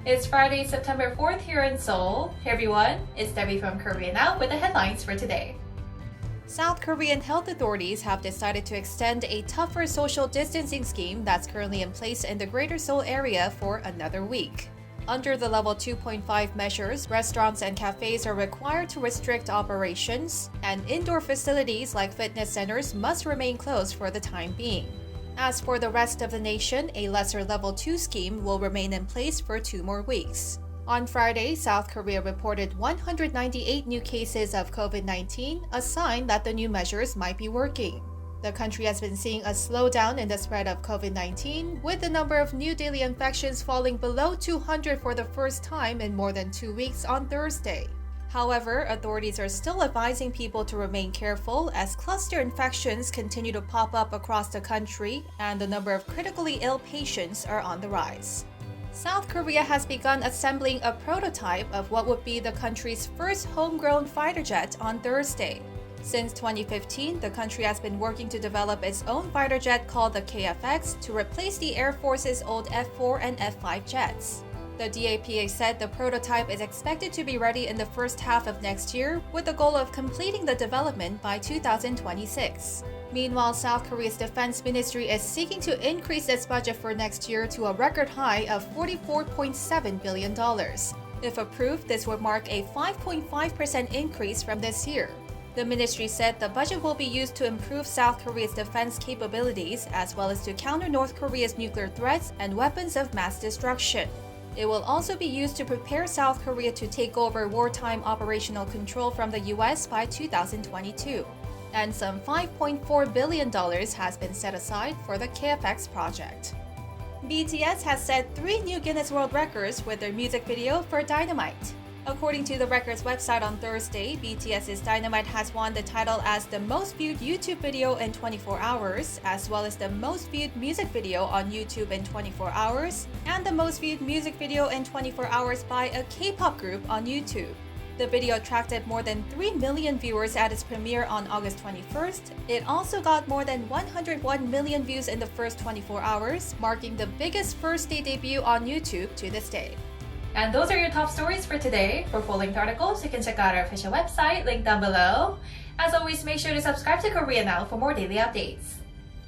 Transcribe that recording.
It's Friday, September 4th here in Seoul. Hey everyone, it's Debbie from Korea Now with the headlines for today. South Korean health authorities have decided to extend a tougher social distancing scheme that's currently in place in the Greater Seoul area for another week. Under the Level 2.5 measures, restaurants and cafes are required to restrict operations, and indoor facilities like fitness centers must remain closed for the time being. As for the rest of the nation, a lesser Level 2 scheme will remain in place for 2 more weeks. On Friday, South Korea reported 198 new cases of COVID-19, a sign that the new measures might be working. The country has been seeing a slowdown in the spread of COVID-19, with the number of new daily infections falling below 200 for the first time in more than 2 weeks on Thursday. However, authorities are still advising people to remain careful as cluster infections continue to pop up across the country and the number of critically ill patients are on the rise. South Korea has begun assembling a prototype of what would be the country's first homegrown fighter jet on Thursday. Since 2015, the country has been working to develop its own fighter jet called the KFX to replace the Air Force's old F-4 and F-5 jets. The DAPA said the prototype is expected to be ready in the first half of next year, with the goal of completing the development by 2026. Meanwhile, South Korea's defense ministry is seeking to increase its budget for next year to a record high of $44.7 billion. If approved, this would mark a 5.5% increase from this year. The ministry said the budget will be used to improve South Korea's defense capabilities as well as to counter North Korea's nuclear threats and weapons of mass destruction. It will also be used to prepare South Korea to take over wartime operational control from the US by 2022. And some $5.4 billion has been set aside for the KFX project. BTS has set 3 new Guinness World Records with their music video for Dynamite. According to the record's website on Thursday, BTS's Dynamite has won the title as the most viewed YouTube video in 24 hours, as well as the most viewed music video on YouTube in 24 hours, and the most viewed music video in 24 hours by a K-pop group on YouTube. The video attracted more than 3 million viewers at its premiere on August 21st. It also got more than 101 million views in the first 24 hours, marking the biggest first-day debut on YouTube to this day. And those are your top stories for today. For full-length articles, you can check out our official website, linked down below. As always, make sure to subscribe to Korea Now for more daily updates.